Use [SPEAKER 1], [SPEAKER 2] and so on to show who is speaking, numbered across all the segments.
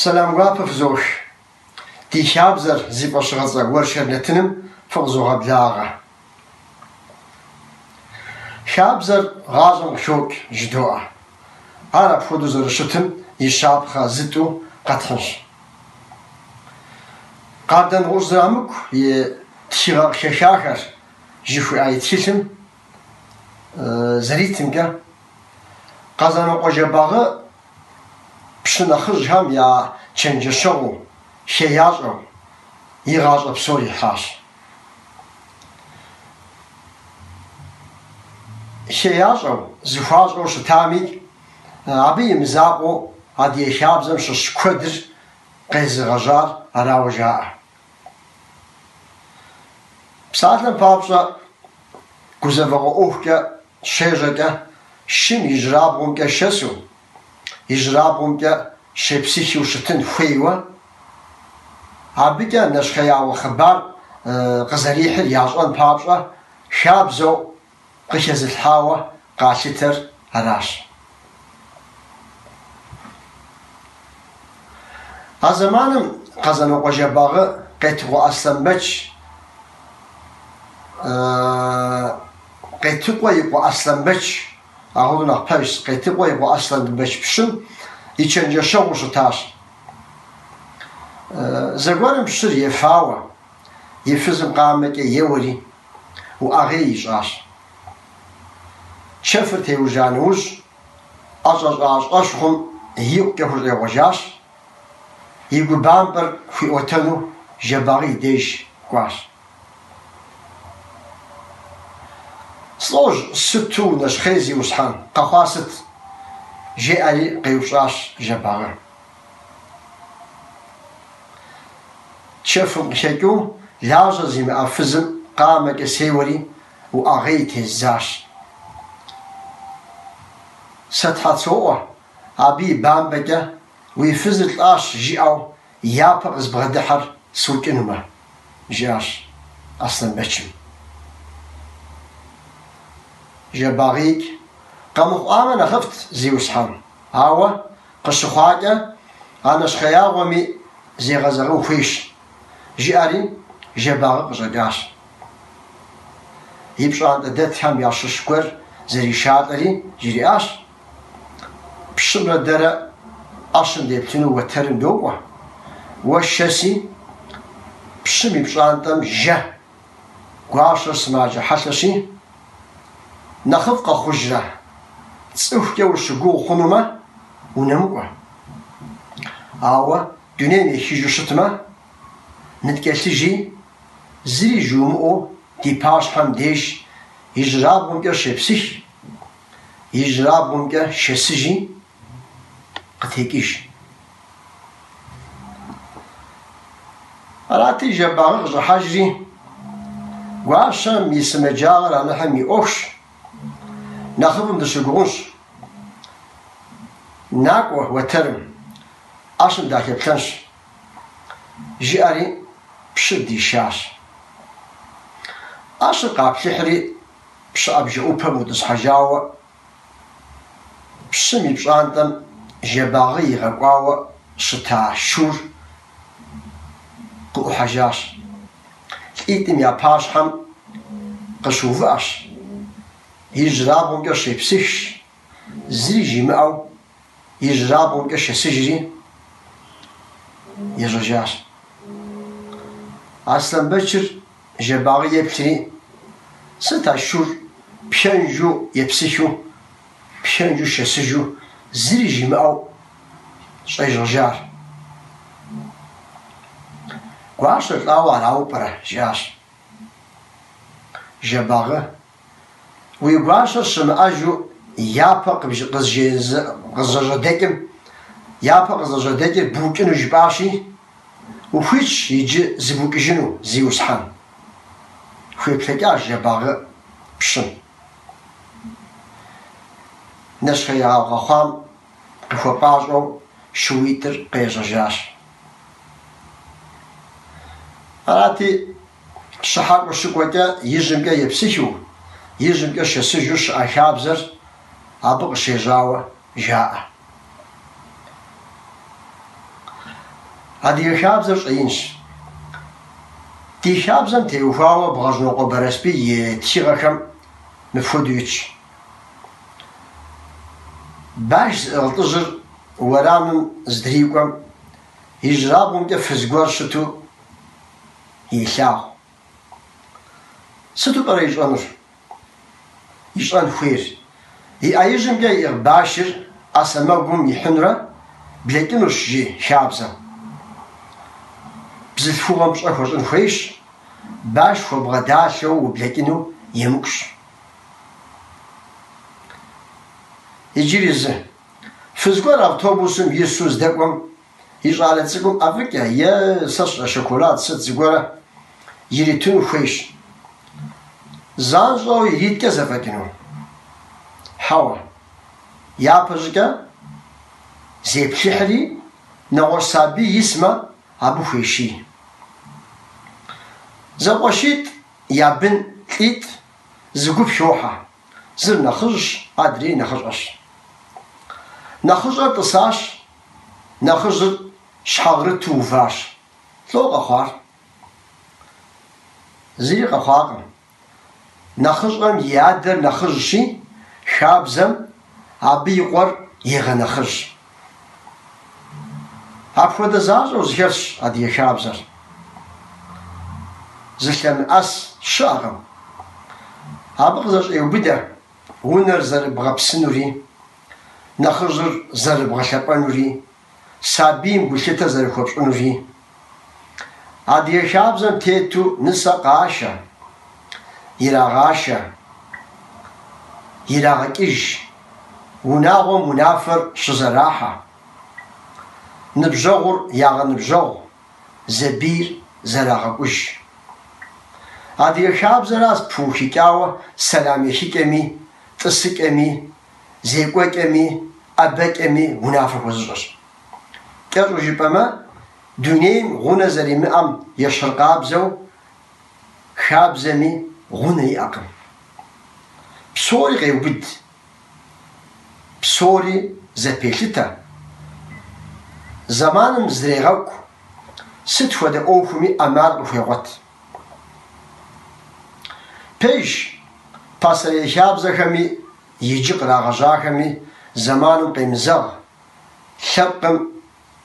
[SPEAKER 1] Selam gapıf zoş. Dişabzer zipaşıgazga görşernetinim fıgzoga blaga. Şabzer gazım şok jdoa. Arap fuduzur şıtım yişabha zitu qatxınş. Qardan uzamuk ye tişiga şeşakar jixu ayetişim zaritimga qazanı qojabağı pşınaxır ham ya çenceşoğu şeyazo yığaz absori haş. Şeyazo zıfaz o ştamik abi imzaqo hadi şabzam şu şkudir qezğajar arawja. Psalem papsa guzavago ohka şejaga şim ijrabunga şesu ijrabunga şepsihi uştın xeywa abiga nashkhaya wa khabar qazarih yazan papsa şabzo qishazil hawa qashiter arash. Azamanım qazanı qojabağı qetqu aslanbaç qetqu aslanbaç ağuluna paris qetqu aslanbaç pişim içence şoğuşu taş zagwarım pişir yefawa yefizim qameke yewri u ağiy aş çefir tewjanuz aşhum yuk kehur yawajaş يقول بامبر في أوتانو جباري ديش قاش صلوج ستو نشخيزي وسحان قاقاست جي علي قيوشاش جباري تشافم شاكو لاجا زي ما أفزم قامك سيوري وأغيت الزاش ستحات سوء أبي بامبكا ويفزل الآش جيأو يابق زبغدحر سوكنما جاش أصلا بچم جباغيك قامو آمن خفت زي وسحان هاوا قشخواجة أنا شخياغومي زي غزغو فيش جيارين جباغق جاش يبشان دت هم ياششكور زي شاطري جرياش بشمر درا أصلاً ديبتنو وترم دوقة والشاسي بشمي بشانتم جه قاشر سماجة حساسي نخفق خجرة تسوفك وشقو خنومة ونموة آوة دونيني خيجو شتما نتكالتجي زري جومو دي باش حمديش يجرابونك شبسيح يجرابونك شسجي قتيكيش أراتي جباغ حجري وعشان يسمى جاغر أنا حمي أوش ناخذهم دشقونش ناقوه وترم عشان داك يبتنش جاري بشدي شاش عشان قاب سحري بش أبجي أوبهم ودس حجاوة بشمي بشانتم جباغي غقاوة شتا شور قو حجاش إيتم يا باش هم قشوفاش يجرابون قشي بسيش زري جمعو يجرابون قشي سجري يجرجاش أصلا بشر جباغي يبتري ستا شور بشنجو يبسيشو بشنجو شسجو زري جمعو شي رجال قواش الأول عوبرة جاش جباغة ويقواش الشمعجو يابق قزجدكم يابق قزجدكم بوكنو جباشي وفيش يجي زبوكجنو زي وسحان ويبتكاش جباغة بشن نشخي عوغخام قفوقاجو شويتر قيجاجاش أراتي شحاق وشكوكا يجمكا يبسيحو يجمكا شسجوش أخابزر أبق شيجاوة جاء أدي خابزر شينش دي خابزم تيوفاو بغجنوق برسبي تشيغكم مفوديوش باش التجر ورام زدريكم يجرابهم تفزقور شتو يشاو ستو بريج أمر يشان خير يأيجم جاي باشر أسمعهم يحنرا بلكنوش جي خابزم بزلفوهم مش أخرج نخيش باش فبغداشو وبلكنو يمكش يجري زه فزقور أوتوبوسم يسوس دقوم يجعلتكم أفريقيا يا سش شوكولات ست زقورة يريتون خيش زانجو يريد كذا فكنو حوا يا بجكا زي بشحري نور سابي يسمى أبو خيشي زقوشيت يا بن إيت زقوب شوحة زر نخرج أدري نخرجش نخرج تصاش نخرج شحغر توفاش لو قخار زي قخار نخرج يادر نخرج شي خابزم أبي قر يغنخرج أبخد زاج وزهرش أدي خابزر زلم أس شاغم أبغزر يبدأ ونر زر بغبسنوري نخرج زر بغشبانوري سابين بلشتا زر خبشنوري أدي خابزم تيتو نسا قاشا يراغاشا يراغكيش وناغو منافر شزراحة نبجغر ياغ نبجغ زبير زراغكوش أدي خابزراس بوخي كاوة سلامي حكمي تسك أمي زيقوك أمي أبك أمي منافر وزرش كاتو جيبما دونيم غنى زري مأم يشرقابزو خابزمي غنى يأقم بصوري غيوبد بصوري زبيلتا زمان مزريغوك ست ودا أوفمي أمار بفيغوت بيش باسري خابزخمي يجي قراغجاخمي زمان قيمزاغ شبقم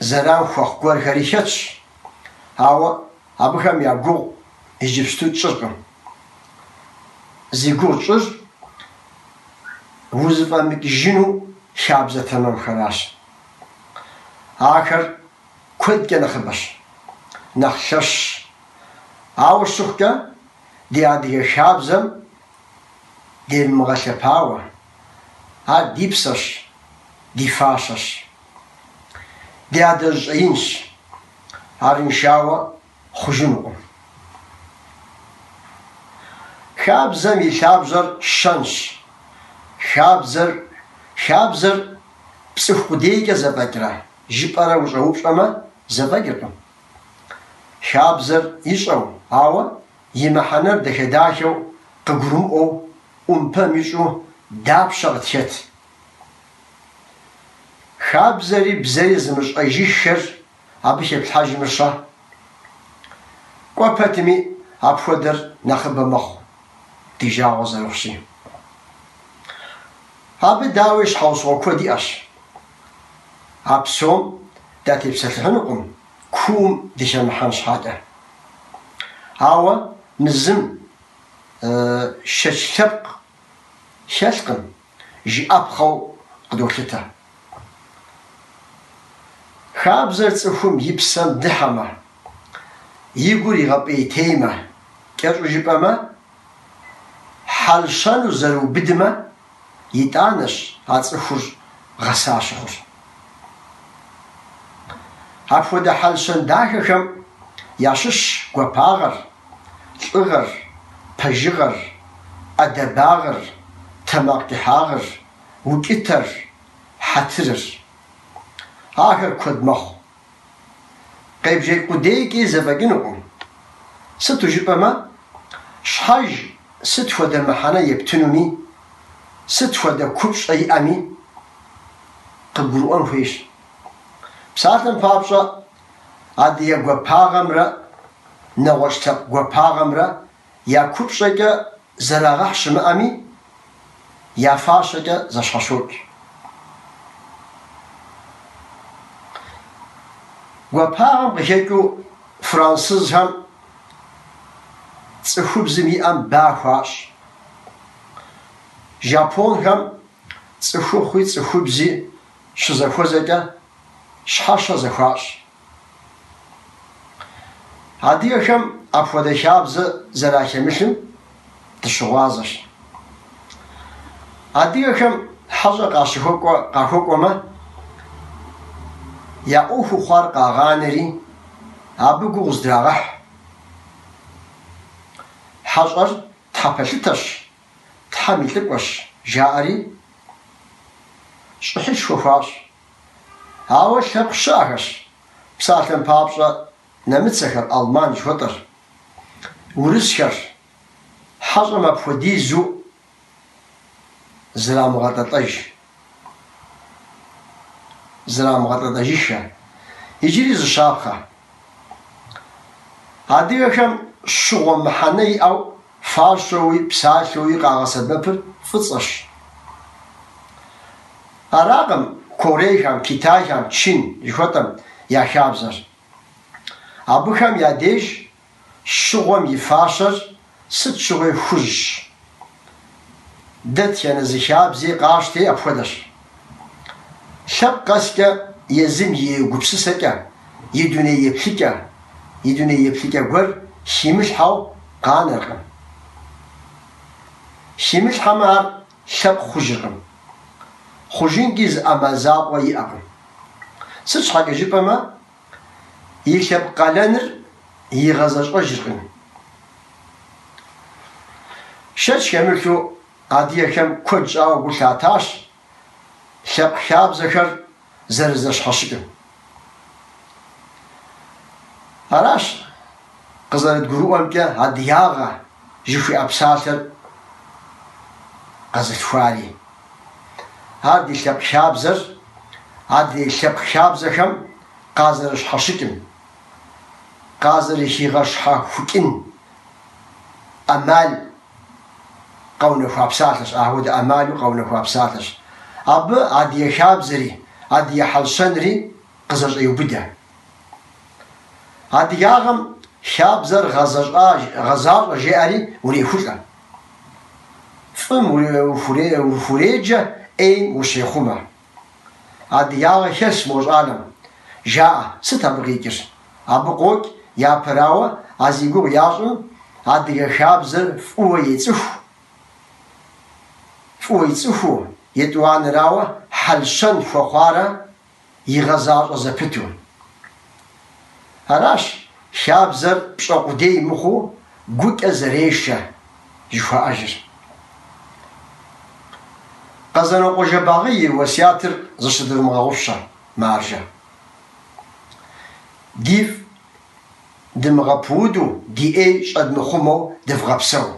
[SPEAKER 1] زران خوخقور خريشتش هاو أبخم يعقو يجبستو تشرقم زيقو تشر وزفا مكجينو خابزة تمام خلاص آخر كود كنا خبش نخشش هاو السخكة دي خابزم دي المغشباوة ها ديبسش دي فاشش دي عدرجينش هارنشاوة خجنو خابزم يخابزر شنش خابزر بسخوديك زباكرا جيبارا وجهوب أما زباكرا خابزر يشعو هاو يمحنر دخداشو ققرم أو أمباميشو داب شغتشت خابزري بزري زمش أيجي شر أبيش بحاج مرشا قوابتمي أبفودر نخب مخ تجاوز روحشي أبي داوش حوص وكودي أش أبسوم داتي بسلحنكم كوم ديشان محانش هذا هاو نزم ششبق ششقم جي أبخو قدوشتا خابزر تسفهم يبسن دحمة يقولي غبي تيمة كيف جيبما حالشان وزرو بدمة يتانش هاتسفر غساشخر هفودا حالشان داخخم ياشش قباغر تغر بجغر أدباغر تماقتحاغر وكتر حترر آخر كود مخ قيب جاي قديكي زباقينكم ستو جيبما شحاج ست ودا محانا يبتنمي ست ودا كبش أي أمي قبرو أنفيش بساعتنا بابشا عادي جوباغمرة نوشت جوباغمرة يا كوبشجة زراعش مأمي يا فاشجة زشاشوك جوباغم بهيكو فرانسيز هم تخوب زمي أم باخواش جابون هم تخوب زي شزخوزجة شحاشة زخواش عادي هم أفوده شابز زراعة مثل تشوازش عادي هم حاجة قاشوك وما يا أوفو خارق غانري أبغو زدراغح حجر تحبلتش تحملتكوش جاري شحش شوفاش أول شق شاهش بساتن بابشا نمتسكر ألمان شوتر ورسكر حجر مبفوديزو زرام غطاطيشة يجري زشابخة عادي كم شغل محني أو فارشوي بساشوي قاعسة ببر فتصش أراقم كوريا كيتايا تشين يخوتم يا شابزر أبوكم يا ديش شغل يفاشر ست شغل خج دت يعني زشاب زي قاشتي أفودش شاب قاسكا يزم يقبسسكا يدوني يبليكا غور شيمش حاو قانرقم شيمش حمار شاب خجرقم خجين جيز أمازاق ويأقم سيش حاجة جيبما يشاب قالنر يغزاش أجرقم شاش كاملتو عادية كم كوج أو قلتاتاش شاب زكر زرزش حشقم علاش قزرت قروء أمكا عدياغا جوفي أبساتر قزت فاري هادي شاب زر هادي شاب زكم قازرش حشقم قازرش يغش حفكين أمال قونه فابساتش أهود أمال قونه فابساتش أب عادي شاب زري عادي حلشنري قزر يوبده عادي ياغم شاب زر غزار جاري وريخولا فم وفريجة أين وشيخوما عادي ياغ حس موج عالم جاء ستبغيكر أبقوك يا براوة عزيقو ياغم عادي شاب زر فويتسفو يتوان راوة حلشن فخارة يغزار زفتون هراش شاب زر بشاقودي مخو قوك أزريشة جفا أجر قزنو قوجة باغي وسياتر زشدر مغاوشة مارجة ديف دمغابودو دي ايش ادمخومو دفغابسو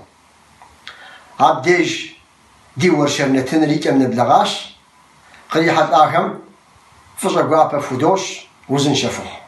[SPEAKER 1] عبديج دي ورشرنتن ريك من بلغاش قريحة آخم فجأة قابة فدوش وزن شفح